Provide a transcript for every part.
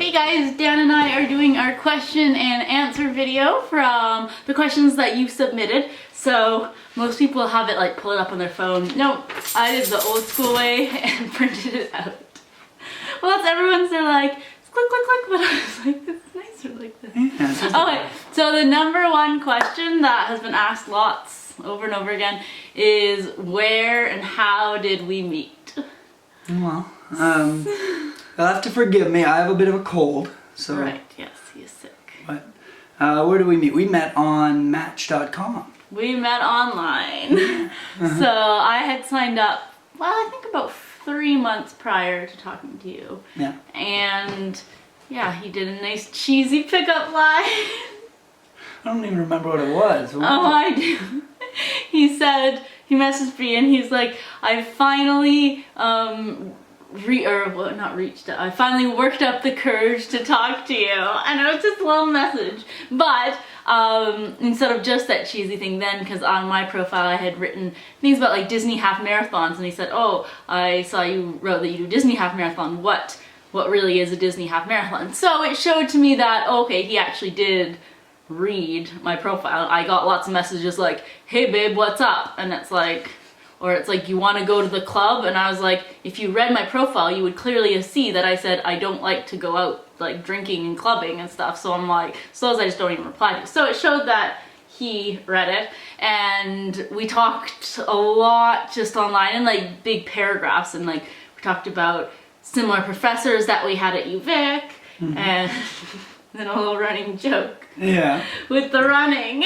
Hey guys, Dan and I are doing our question and answer video from the questions that you submitted. So most people have it like pull it up on their phone. No, I did the old school way and printed it out. Well, that's everyone's, they're like, click, click, click, but I was like, it's nicer like this. Yeah, okay, so the number one question that has been asked lots over and over again is where and how did we meet? Well, you'll have to forgive me. I have a bit of a cold, so. Right. Yes, he is sick. But where did we meet? We met on Match.com. We met online. So I had signed up. Well, I think about 3 months prior to talking to you. Yeah. And yeah, he did a nice cheesy pickup line. I don't even remember what it was. Oh, I do. He said, he messaged me and he's like, I finally I finally worked up the courage to talk to you. And it was just a little message. But instead of just that cheesy thing then, because on my profile I had written things about like Disney half marathons, and he said, oh, I saw you wrote that you do Disney half marathon. What really is a Disney half marathon? So it showed to me that, okay, he actually did read my profile. I got lots of messages like, hey babe, what's up? And it's like, or it's like, you want to go to the club? And I was like, if you read my profile, you would clearly see that I said I don't like to go out like drinking and clubbing and stuff. So I'm like, so those I just don't even reply to. So it showed that he read it, and we talked a lot just online in like big paragraphs, and like we talked about similar professors that we had at UVic, and then a little running joke. Yeah. With the running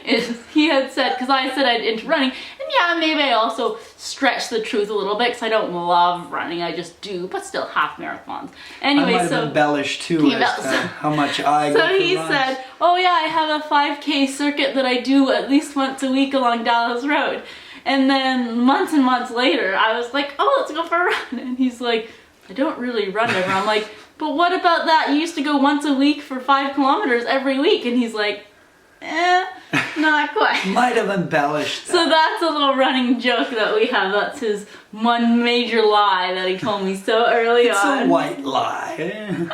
is he had said, because I said I'd into running, and yeah, maybe I also stretched the truth a little bit because I don't love running, I just do, but still half marathons. Anyway, I might have embellished too as to how much I go So he runs. said, oh yeah, I have a 5K circuit that I do at least once a week along Dallas Road. And then months and months later, I was like, oh, let's go for a run. And he's like, I don't really run ever. I'm like, but what about that? You used to go once a week for 5 kilometers every week. And he's like, not quite. Might have embellished that. So that's a little running joke that we have. That's his one major lie that he told me so early on. It's a white lie.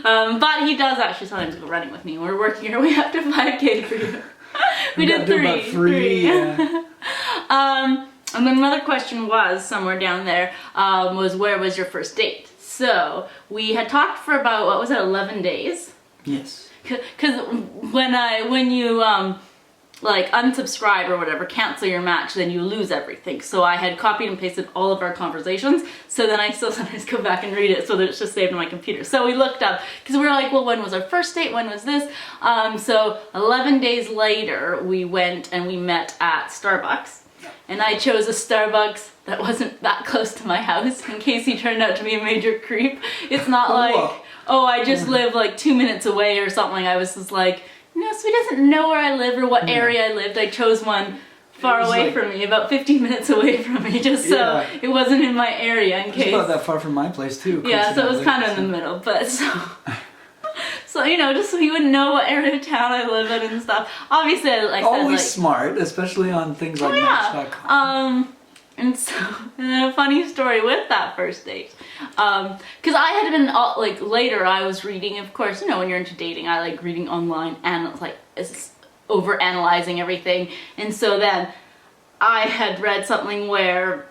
But he does actually sometimes go running with me. We're working our way up to 5K for you. We did about three. Yeah. And then another question was, somewhere down there, was where was your first date? So we had talked for about, what was it, 11 days? Yes. Because when you like unsubscribe or whatever, cancel your match, then you lose everything. So I had copied and pasted all of our conversations, so then I still sometimes go back and read it so that it's just saved on my computer. So we looked up, because we were like, well, when was our first date? When was this? So 11 days later, we went and we met at Starbucks. And I chose a Starbucks that wasn't that close to my house in case he turned out to be a major creep. It's not like, oh, I just live like 2 minutes away or something. I was just like, no, so he doesn't know where I live or what area I lived. I chose one far away from me, about 15 minutes away from me, just so it wasn't in my area in case. It's not that far from my place too. Yeah, so it was kind of in the middle, but so you know, just so he would know what area of town I live in and stuff. Obviously, like always like, smart, especially on things like Match.com. And then a funny story with that first date, because I had been like later I was reading, of course, you know, when you're into dating, I like reading online and it's like it's over analyzing everything, and so then I had read something where,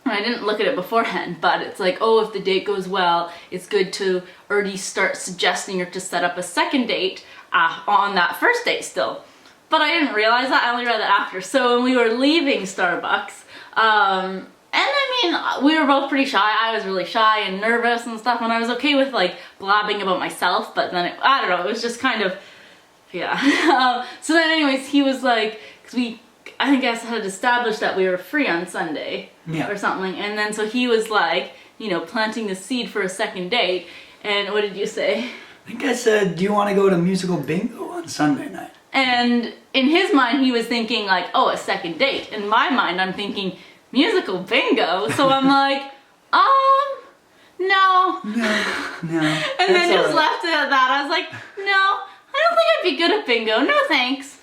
I didn't look at it beforehand, but it's like, oh, if the date goes well, it's good to already start suggesting or to set up a second date on that first date still. But I didn't realize that, I only read that after. So when we were leaving Starbucks, and I mean, we were both pretty shy. I was really shy and nervous and stuff, and I was okay with like blabbing about myself, but then, I don't know, it was just kind of, yeah. So then anyways, he was like, because I think I had established that we were free on Sunday or something, and then so he was like, you know, planting the seed for a second date, and what did you say? I think I said, do you want to go to musical bingo on Sunday night? And in his mind, he was thinking like, oh, a second date. In my mind, I'm thinking, musical bingo? So I'm like, no. No. And then just left it at that. I was like, no, I don't think I'd be good at bingo. No thanks.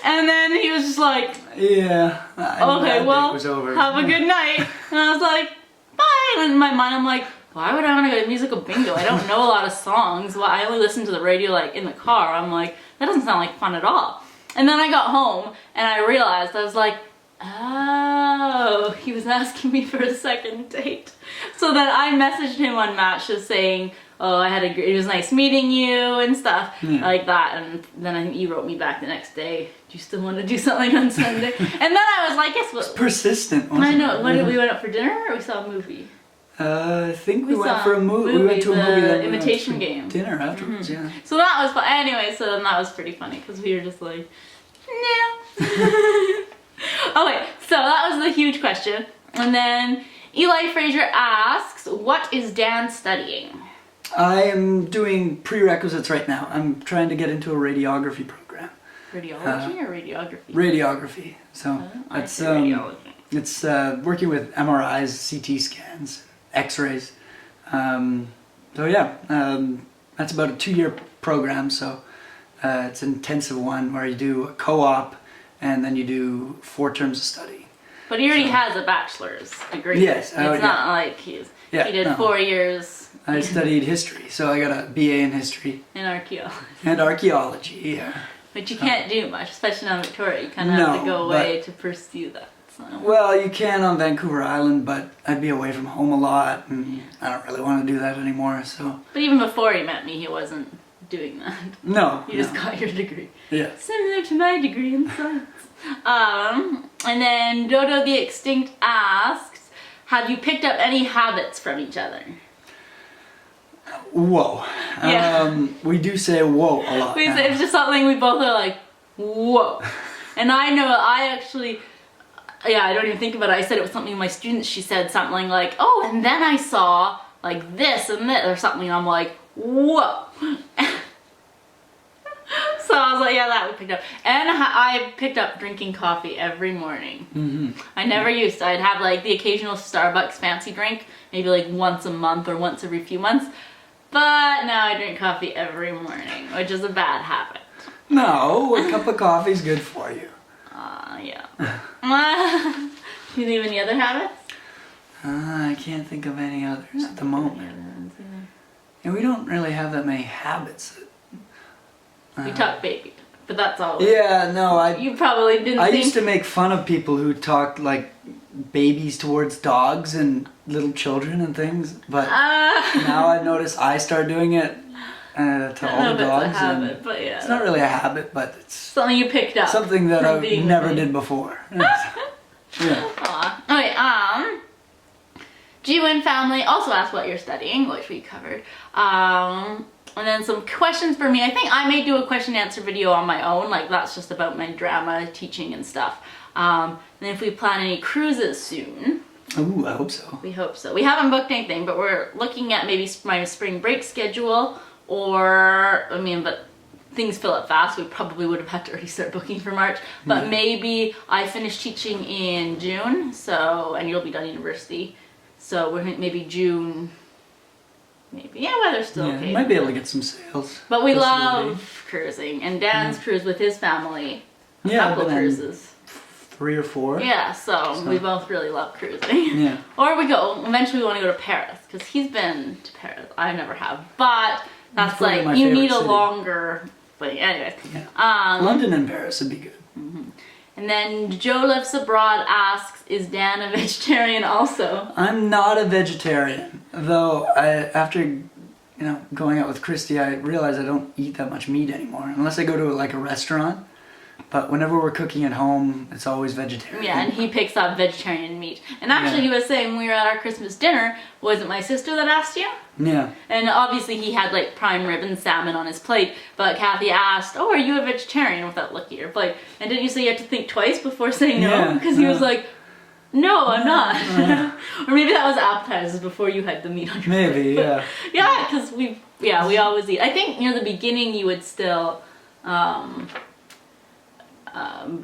And then he was just like, yeah, okay, well, was over. have a good night. And I was like, bye. And in my mind, I'm like, why would I want to go to musical bingo? I don't know a lot of songs. Well, I only listen to the radio like in the car. I'm like, that doesn't sound like fun at all. And then I got home and I realized, I was like, oh, he was asking me for a second date. So then I messaged him on Match just saying, oh, it was nice meeting you and stuff like that. And then I think you wrote me back the next day, do you still want to do something on Sunday? And then I was like, guess what? It's persistent, I know. What did we went out for dinner or we saw a movie? I think we went for a movie. We went to a movie, then Imitation Game. Dinner afterwards, yeah. So that was fun. Anyway, so then that was pretty funny because we were just like, no. Okay, so that was the huge question. And then Eli Fraser asks, what is Dan studying? I am doing prerequisites right now. I'm trying to get into a radiography program. Radiology or radiography? Radiography. So it's working with MRIs, CT scans, X-rays. So yeah, that's about a 2-year program. So it's an intensive one where you do a co-op and then you do 4 terms of study. But he already has a bachelor's degree. Yes. It's not like he did 4 years. I studied history, so I got a BA in history. And archaeology. And archaeology, yeah. But you can't do much, especially on Victoria. You kind of have to go away to pursue that. So. Well, you can on Vancouver Island, but I'd be away from home a lot, and I don't really want to do that anymore, so... But even before he met me, he wasn't doing that. No. You just got your degree. Yeah. Similar to my degree in science. And then Dodo the Extinct asks, have you picked up any habits from each other? Whoa. Yeah. We do say whoa a lot. It's just something we both are like, whoa. And I know I actually, I don't even think about it. I said it was something to my students. She said something like, oh, and then I saw like this and this or something. And I'm like, whoa. So I was like, yeah, that we picked up. And I picked up drinking coffee every morning. Mm-hmm. I never used to. I'd have like the occasional Starbucks fancy drink, maybe like once a month or once every few months. But now I drink coffee every morning, which is a bad habit. No, a cup of coffee is good for you. Yeah. Do you have any other habits? I can't think of any others at the moment. And we don't really have that many habits. We talk baby, but that's all. Yeah, no, You probably didn't I used to make fun of people who talked like babies towards dogs and little children and things, but now I've noticed I start doing it to all the dogs. It's a habit, but yeah. It's not really a habit, but it's something you picked up. Something that I never did before. Yeah. Okay, G-Win family also asked what you're studying, which we covered. And then some questions for me. I think I may do a question and answer video on my own, like that's just about my drama teaching and stuff. And if we plan any cruises soon. Ooh, I hope so. We hope so. We haven't booked anything, but we're looking at maybe my spring break schedule, or, but things fill up fast. We probably would have had to already start booking for March, but maybe I finish teaching in June, so, and you'll be done university. So we're maybe June, maybe. Yeah, weather's still okay. You might be able to get some sales. But we love cruising, and Dan's cruised with his family. A couple cruises. 3 or 4. Yeah, so we both really love cruising. Yeah. Or eventually we want to go to Paris, because he's been to Paris. I never have. But that's like, you need a longer, but anyways. Yeah. London and Paris would be good. Mm-hmm. And then Joe Lives Abroad asks, is Dan a vegetarian also? I'm not a vegetarian, though after going out with Christy, I realize I don't eat that much meat anymore, unless I go to like a restaurant. But whenever we're cooking at home, it's always vegetarian. Yeah, and he picks up vegetarian meat. And actually, he was saying when we were at our Christmas dinner, was it my sister that asked you? Yeah. And obviously he had like prime rib and salmon on his plate, but Kathy asked, oh, are you a vegetarian, without looking at her plate? And didn't you say you had to think twice before saying no? Because he was like, no, I'm not. Or maybe that was appetizers before you had the meat on your plate. Maybe, yeah. Yeah, because we always eat. I think near the beginning you would still...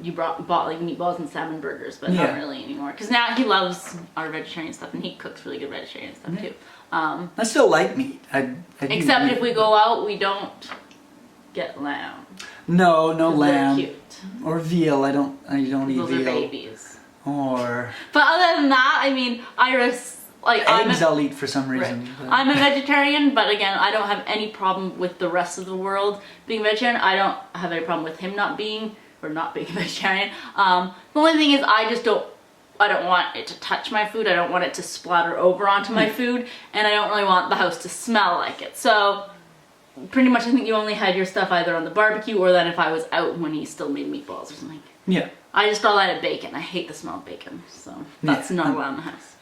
you bought like meatballs and salmon burgers, but not really anymore. Because now he loves our vegetarian stuff, and he cooks really good vegetarian stuff too. I still like meat. I except if we go out, we don't get lamb. No lamb. They're cute. Or veal. I don't eat Those veal. Those are babies. Or. But other than that, Iris like eggs I'll eat for some reason. Right. But. I'm a vegetarian, but again, I don't have any problem with the rest of the world being vegetarian. I don't have any problem with him not being a vegetarian. The only thing is I don't want it to touch my food. I don't want it to splatter over onto my food, and I don't really want the house to smell like it. So pretty much I think you only had your stuff either on the barbecue or then if I was out when he still made meatballs or something. Yeah. I just all out of bacon. I hate the smell of bacon, so that's not allowed in the house.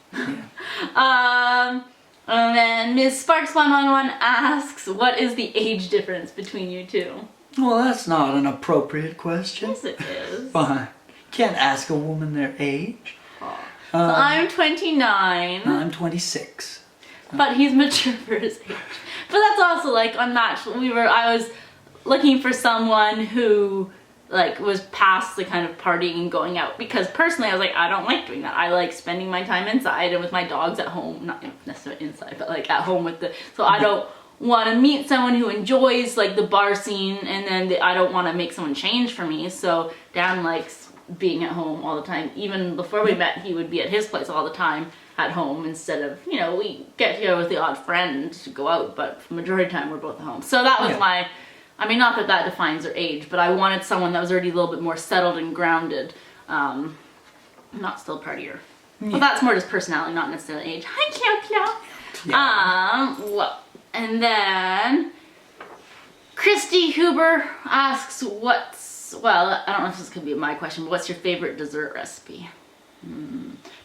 Yeah. And then Ms. Sparks111 asks, what is the age difference between you two? Well, that's not an appropriate question. Yes, it is. Fine. Can't ask a woman their age. Oh. So I'm 29. I'm 26. But he's mature for his age. But that's also like unmatched. I was looking for someone who like was past the kind of partying and going out, because personally I was like, I don't like doing that. I like spending my time inside and with my dogs at home, not necessarily inside, but like at home with so I don't want to meet someone who enjoys like the bar scene, and then I don't want to make someone change for me. So Dan likes being at home all the time. Even before we met, he would be at his place all the time at home instead of, we get here with the odd friend to go out, but the majority of the time we're both at home. So that was my, not that defines their age, but I wanted someone that was already a little bit more settled and grounded, not still partier. Yeah. Well, that's more just personality, not necessarily age. Hi, Kyo. Yeah. And then Christy Huber asks, I don't know if this could be my question, but what's your favorite dessert recipe?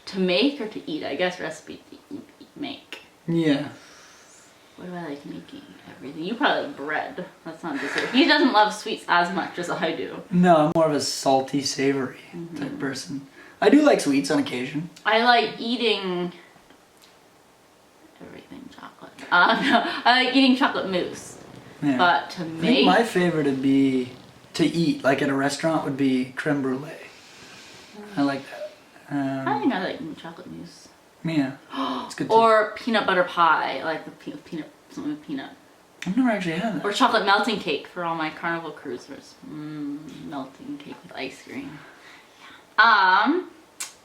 To make or to eat? I guess recipe to make. Yeah. What do I like making? Everything. You probably like bread. That's not dessert. He doesn't love sweets as much as I do. No, I'm more of a salty, savory type person. I do like sweets on occasion. I like eating everything chocolate. No, I like eating chocolate mousse. Yeah. But to make... I think my favorite would be to eat, like at a restaurant, would be creme brulee. I like that. I think I like chocolate mousse. Yeah, it's good too. Or peanut butter pie. I like the something with peanut. I've never actually had that. Or chocolate melting cake for all my Carnival cruisers. Melting cake with ice cream. Yeah.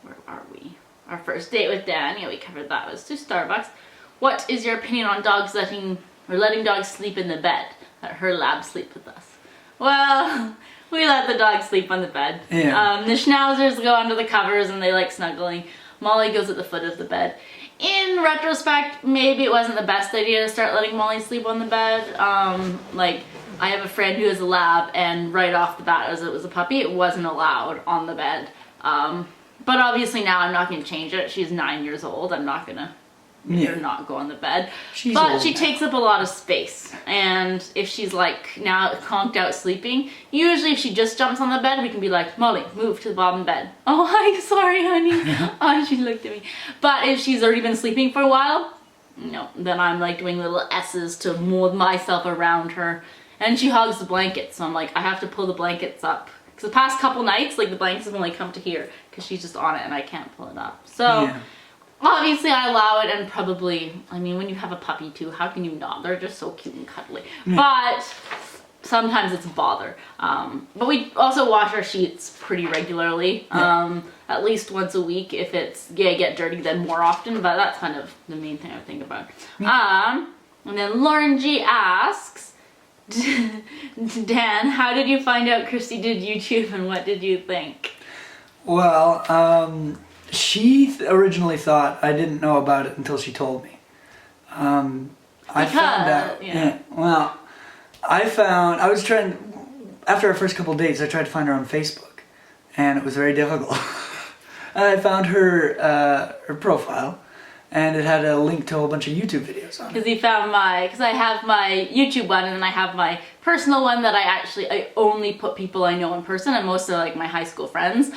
Where are we? Our first date with Dan. Yeah, we covered that. It was to Starbucks. What is your opinion on letting dogs sleep in the bed? Let her lab sleep with us. Well, we let the dog sleep on the bed. Yeah. The schnauzers go under the covers and they like snuggling. Molly goes at the foot of the bed. In retrospect, maybe it wasn't the best idea to start letting Molly sleep on the bed. Like, I have a friend who has a lab, and right off the bat, as it was a puppy, it wasn't allowed on the bed. But obviously now I'm not going to change it. She's 9 years old. I'm not going to make her not go on the bed. But she takes up a lot of space. And if she's like now conked out sleeping, usually if she just jumps on the bed, we can be like, Molly, move to the bottom bed. Oh, hi, sorry, honey. Oh, she looked at me. But if she's already been sleeping for a while, no, then I'm like doing little S's to mold myself around her. And she hugs the blankets. So I'm like, I have to pull the blankets up. Because the past couple nights, like the blankets have only come to here because she's just on it and I can't pull it up. So... Yeah. Obviously, I allow it, and probably, when you have a puppy too, how can you not? They're just so cute and cuddly. Mm. But sometimes it's a bother. But we also wash our sheets pretty regularly, at least once a week. If it's get dirty, then more often. But that's kind of the main thing I think about. And then Lauren G asks, Dan, how did you find out Christy did YouTube, and what did you think? Well, she originally thought I didn't know about it until she told me. I found out. Yeah. Well, I was trying, after our first couple of dates, I tried to find her on Facebook, and it was very difficult. And I found her profile, and it had a link to a whole bunch of YouTube videos on it. Because he found because I have my YouTube one, and then I have my personal one that I only put people I know in person, and most of like my high school friends.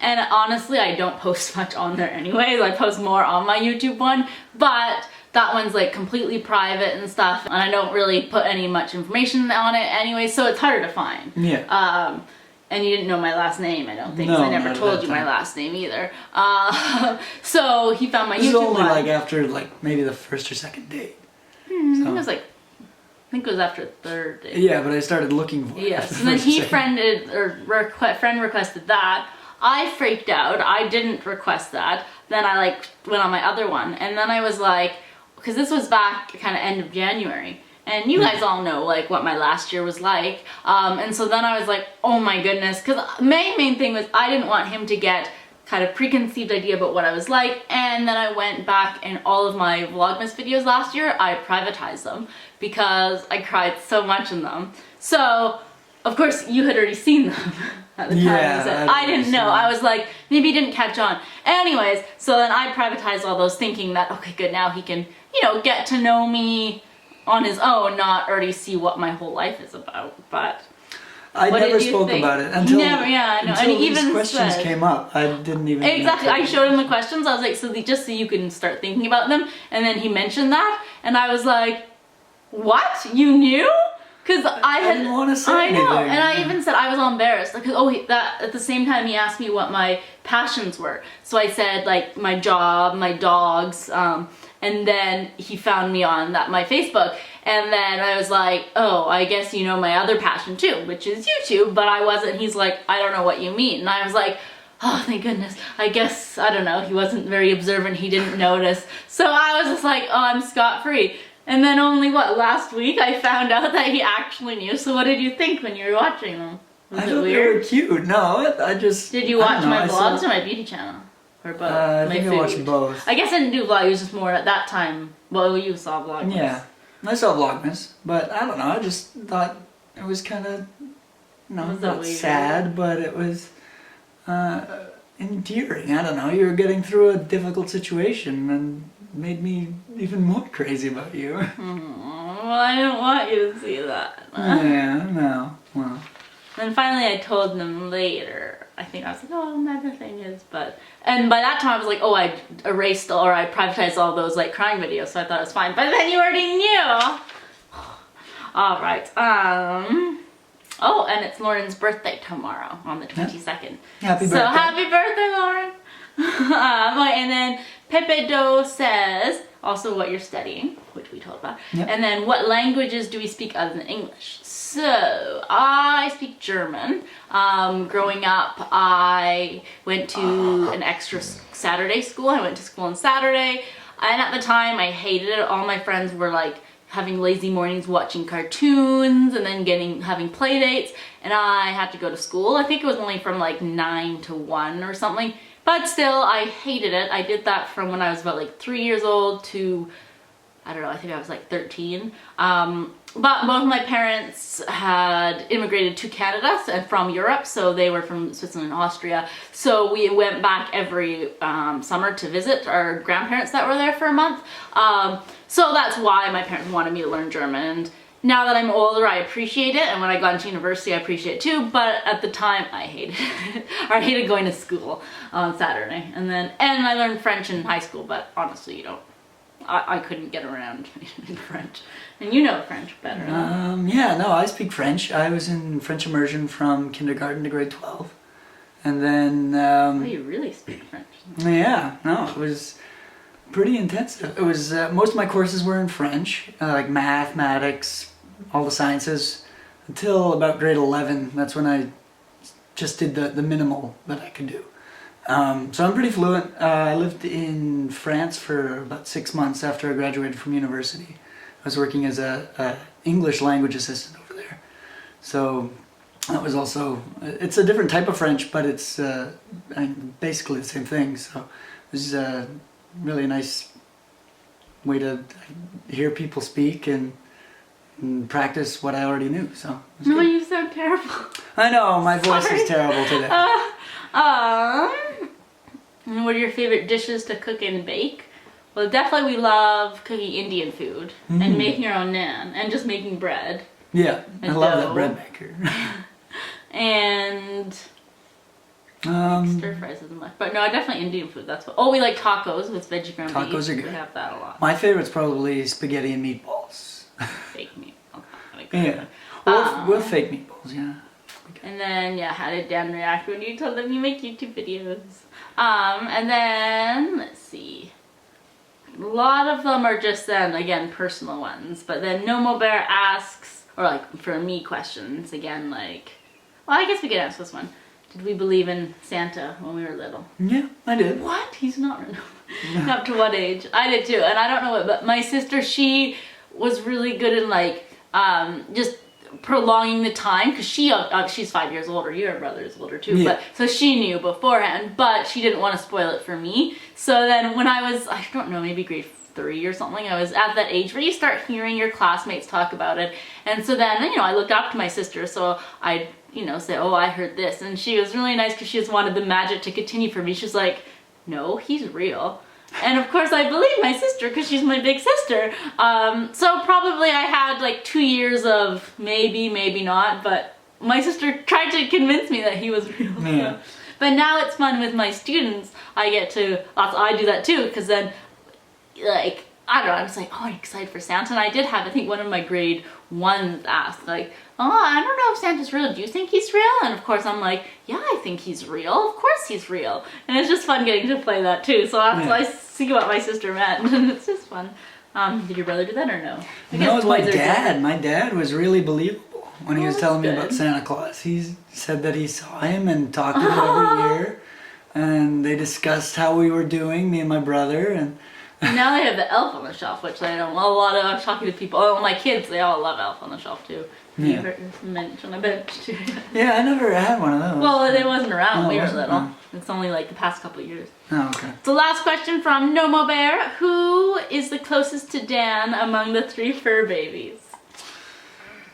And honestly, I don't post much on there anyways. I post more on my YouTube one, but that one's like completely private and stuff, and I don't really put any much information on it anyway, so it's harder to find. Yeah. And you didn't know my last name, I don't think, no, because I never told you my last name either. So he found my YouTube one. It was only like after like maybe the first or second date. So. It was like, I think it was after the third date. Yeah, but I started looking for it. Yes, and then he friend requested that. I freaked out. I didn't request that. then I like went on my other one, and then I was like, because this was back kind of end of January, and you guys all know like what my last year was like, and so then I was like, oh my goodness, because main thing was I didn't want him to get kind of preconceived idea about what I was like. And then I went back and all of my Vlogmas videos last year, I privatized them because I cried so much in them. So of course you had already seen them at the time. Yeah, I didn't know. I was like, maybe he didn't catch on. Anyways, so then I privatized all those thinking that, okay, good, now he can, you know, get to know me on his own, not already see what my whole life is about. But I never spoke about it until, yeah, I know. until and these even questions said, came up. I didn't even... Exactly. I showed him the questions. I was like, so just so you can start thinking about them. And then he mentioned that. And I was like, what? You knew? Because I didn't want to say anything. I know. And I even said I was all embarrassed. Because, that at the same time he asked me what my passions were. So I said, like, my job, my dogs, and then he found me on my Facebook. And then I was like, oh, I guess you know my other passion too, which is YouTube, but I wasn't. He's like, I don't know what you mean. And I was like, oh, thank goodness. I guess, I don't know, he wasn't very observant. He didn't notice. So I was just like, oh, I'm scot-free. And then only, last week I found out that he actually knew. So what did you think when you were watching them? Was I it thought weird? they were cute. No, I just... Did you watch my vlogs saw... or my beauty channel? Or both? I think I watched both. I guess I didn't do vlogs, it was just more at that time. Well, you saw vlogs. Yeah, I saw Vlogmas, but I don't know, I just thought it was kind of, not sad, but it was endearing. I don't know, you were getting through a difficult situation and made me even more crazy about you. Well, I didn't want you to see that. Yeah, no, well. Then finally I told them later. I think I was like, oh, another thing is, and by that time I was like, oh, I erased or I privatized all those like crying videos, so I thought it was fine. But then you already knew. All right. Oh, and it's Lauren's birthday tomorrow on the 22nd. Happy birthday. So happy birthday, Lauren. And then Pepe Do says also what you're studying, which we told about. Yep. And then what languages do we speak other than English? So I speak German. Growing up, I went to an extra Saturday school. I went to school on Saturday, and at the time I hated it. All my friends were like having lazy mornings watching cartoons and then having play dates, and I had to go to school. I think it was only from like 9 to 1 or something, but still I hated it. I did that from when I was about like 3 years old to, I don't know, I think I was like 13. But both of my parents had immigrated to Canada and from Europe, so they were from Switzerland and Austria. So we went back every summer to visit our grandparents that were there for a month. So that's why my parents wanted me to learn German. And now that I'm older, I appreciate it. And when I got into university, I appreciate it too. But at the time, I hated it. I hated going to school on Saturday. And I learned French in high school, but honestly, you don't. I couldn't get around in French. And you know French better. Yeah, no, I speak French. I was in French immersion from kindergarten to grade 12. And then... oh, you really speak French. Yeah, no, it was pretty intensive. It was, most of my courses were in French, like mathematics, all the sciences, until about grade 11. That's when I just did the minimal that I could do. So I'm pretty fluent. I lived in France for about 6 months after I graduated from university. I was working as a English language assistant over there. So that was also, it's a different type of French, but it's basically the same thing. So it was really a nice way to hear people speak and practice what I already knew. So no, you sound terrible. I know, my voice is terrible today. And what are your favorite dishes to cook and bake? Well, definitely we love cooking Indian food and making our own naan and just making bread. Yeah, I love dough. that bread maker. And stir fries isn't much, but no, definitely Indian food. That's what. Oh, we like tacos with veggie ground beef. Tacos are good. We have that a lot. My favorite's probably spaghetti and meatballs. Fake meat. Okay, yeah, or fake meatballs. Yeah. And then, yeah, how did Dan react when you told them you make YouTube videos? And then, let's see. A lot of them are just then, again, personal ones. But then Nomo Bear asks, or like, for me, questions. Again, like, well, I guess we could ask this one. did we believe in Santa when we were little? Yeah, I did. What? He's not. Up to what age? I did too, and I don't know what, but my sister, she was really good in like just prolonging the time, because she's 5 years older. Your brother is older too, but so she knew beforehand, but she didn't want to spoil it for me. So then when I was, I don't know, maybe grade 3 or something, I was at that age where you start hearing your classmates talk about it, and so then, you know, I looked up to my sister, so I, you know, say, oh, I heard this, and she was really nice because she just wanted the magic to continue for me. She's like, no, he's real. And of course I believe my sister because she's my big sister. So probably I had like 2 years of maybe, maybe not, but my sister tried to convince me that he was real. Yeah. But now it's fun with my students. I get to, I do that too, because then, like, I don't know, I'm just like, oh, I'm excited for Santa. And I did have, I think one of my grade 1s asked, like, oh, I don't know if Santa's real. Do you think he's real? And of course I'm like, yeah, I think he's real. Of course he's real. And it's just fun getting to play that too. So I see what my sister meant, and it's just fun. Did your brother do that or no? No, it was my dad. My dad was really believable when he was telling me about Santa Claus. He said that he saw him and talked to him every year. And they discussed how we were doing, me and my brother, and now they have the Elf on the Shelf, which I don't. A lot of, I'm talking to people. Oh, my kids, they all love Elf on the Shelf too. Yeah. You mentioned a bit too. Yeah, I never had one of those. Well, it wasn't around when we were little. No. It's only like the past couple of years. Oh, okay. So last question from Nomo Bear. Who is the closest to Dan among the 3 fur babies?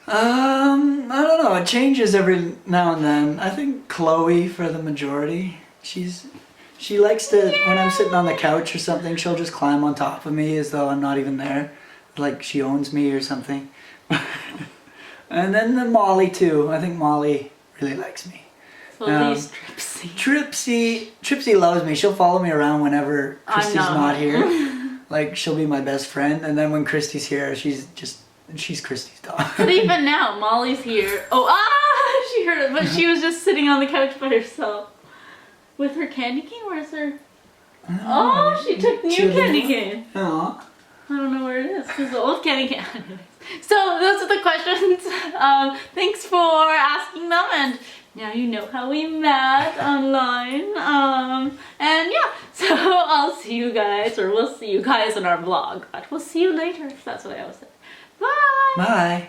I don't know. It changes every now and then. I think Chloe for the majority. She likes to, when I'm sitting on the couch or something, she'll just climb on top of me as though I'm not even there. Like she owns me or something. And then the Molly too. I think Molly really likes me. So at least Tripsy. Tripsy loves me. She'll follow me around whenever Christy's not here. Like she'll be my best friend. And then when Christy's here, she's Christy's dog. But even now, Molly's here. Oh, she heard it, but she was just sitting on the couch by herself. With her candy cane? Where's her? Oh, she took the new candy cane. Aw. I don't know where it is, because the old candy cane. So those are the questions. Thanks for asking them, and now you know how we met online. And yeah, so I'll see you guys, or we'll see you guys in our vlog, but we'll see you later, if that's what I always say. Bye! Bye!